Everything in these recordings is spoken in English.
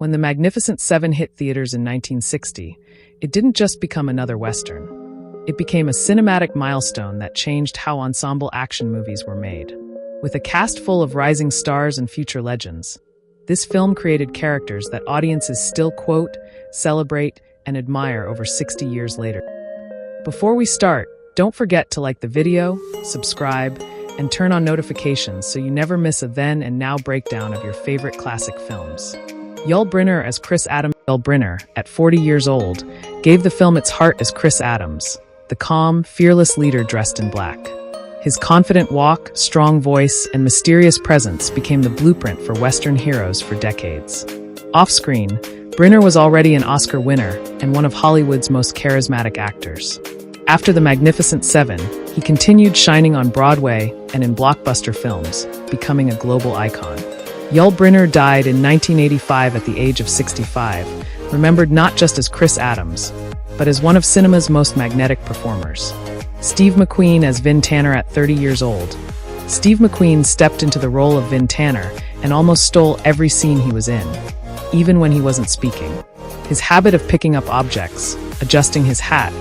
When The Magnificent Seven hit theaters in 1960, it didn't just become another Western. It became a cinematic milestone that changed how ensemble action movies were made. With a cast full of rising stars and future legends, this film created characters that audiences still quote, celebrate, and admire over 60 years later. Before we start, don't forget to like the video, subscribe, and turn on notifications so you never miss a then and now breakdown of your favorite classic films. Yul Brynner as Chris Adams. Yul Brynner, at 40 years old, gave the film its heart as Chris Adams, the calm, fearless leader dressed in black. His confident walk, strong voice, and mysterious presence became the blueprint for Western heroes for decades. Off-screen, Brynner was already an Oscar winner and one of Hollywood's most charismatic actors. After The Magnificent Seven, he continued shining on Broadway and in blockbuster films, becoming a global icon. Yul Brynner died in 1985 at the age of 65, remembered not just as Chris Adams, but as one of cinema's most magnetic performers. Steve McQueen as Vin Tanner at 30 years old. Steve McQueen stepped into the role of Vin Tanner and almost stole every scene he was in, even when he wasn't speaking. His habit of picking up objects, adjusting his hat,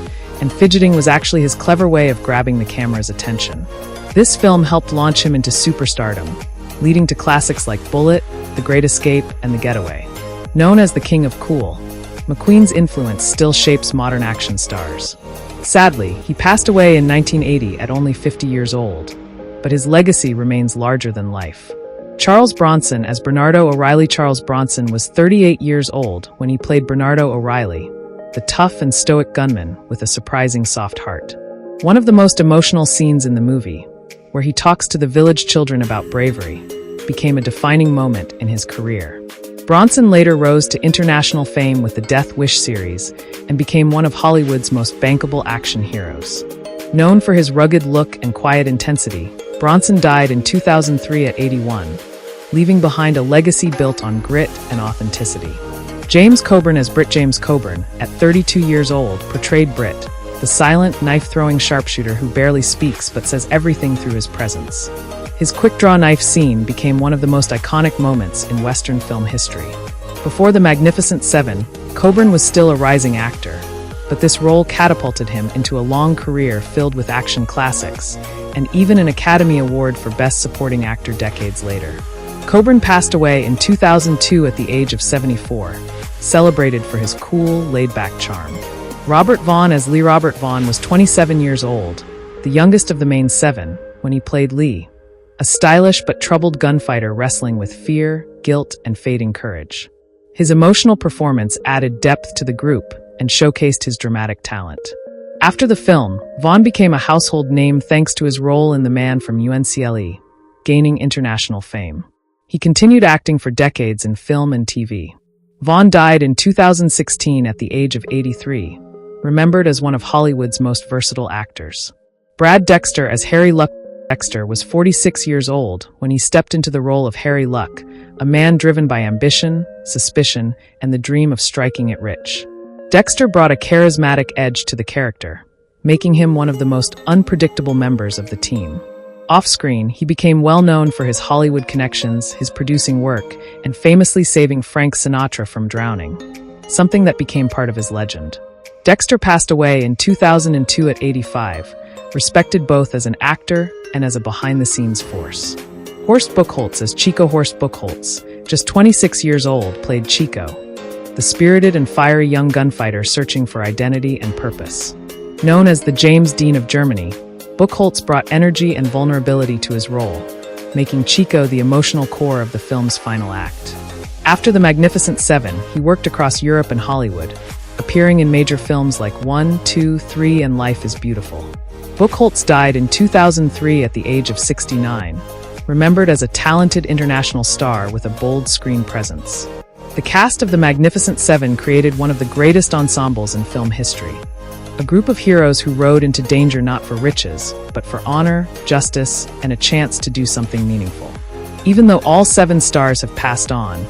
and fidgeting was actually his clever way of grabbing the camera's attention. This film helped launch him into superstardom, leading to classics like Bullitt, The Great Escape, and The Getaway. Known as the King of Cool, McQueen's influence still shapes modern action stars. Sadly, he passed away in 1980 at only 50 years old, but his legacy remains larger than life. Charles Bronson as Bernardo O'Reilly. Charles Bronson was 38 years old when he played Bernardo O'Reilly, the tough and stoic gunman with a surprising soft heart. One of the most emotional scenes in the movie, where he talks to the village children about bravery, became a defining moment in his career. Bronson later rose to international fame with the Death Wish series and became one of Hollywood's most bankable action heroes. Known for his rugged look and quiet intensity, Bronson died in 2003 at 81, leaving behind a legacy built on grit and authenticity. James Coburn as Britt. James Coburn, at 32 years old, portrayed Britt, the silent, knife-throwing sharpshooter who barely speaks but says everything through his presence. His quick-draw knife scene became one of the most iconic moments in Western film history. Before The Magnificent Seven, Coburn was still a rising actor, but this role catapulted him into a long career filled with action classics, and even an Academy Award for Best Supporting Actor decades later. Coburn passed away in 2002 at the age of 74, celebrated for his cool, laid-back charm. Robert Vaughn as Lee. Robert Vaughn was 27 years old, the youngest of the main seven, when he played Lee, a stylish but troubled gunfighter wrestling with fear, guilt, and fading courage. His emotional performance added depth to the group and showcased his dramatic talent. After the film, Vaughn became a household name thanks to his role in The Man from UNCLE, gaining international fame. He continued acting for decades in film and TV. Vaughn died in 2016 at the age of 83, remembered as one of Hollywood's most versatile actors. Brad Dexter as Harry Luck. Dexter was 46 years old when he stepped into the role of Harry Luck, a man driven by ambition, suspicion, and the dream of striking it rich. Dexter brought a charismatic edge to the character, making him one of the most unpredictable members of the team. Off-screen, he became well known for his Hollywood connections, his producing work, and famously saving Frank Sinatra from drowning, something that became part of his legend. Dexter passed away in 2002 at 85, respected both as an actor and as a behind-the-scenes force. Horst Buchholz as Chico. Horst Buchholz, just 26 years old, played Chico, the spirited and fiery young gunfighter searching for identity and purpose. Known as the James Dean of Germany, Buchholz brought energy and vulnerability to his role, making Chico the emotional core of the film's final act. After The Magnificent Seven, he worked across Europe and Hollywood, appearing in major films like 1, 2, 3, and Life is Beautiful. Buchholz died in 2003 at the age of 69, remembered as a talented international star with a bold screen presence. The cast of The Magnificent Seven created one of the greatest ensembles in film history. A group of heroes who rode into danger not for riches, but for honor, justice, and a chance to do something meaningful. Even though all seven stars have passed on,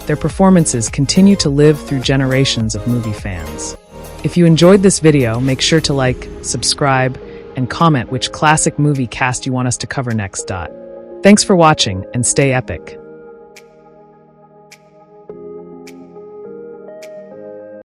their performances continue to live through generations of movie fans. If you enjoyed this video, make sure to like, subscribe, and comment which classic movie cast you want us to cover next. Thanks for watching, and stay epic.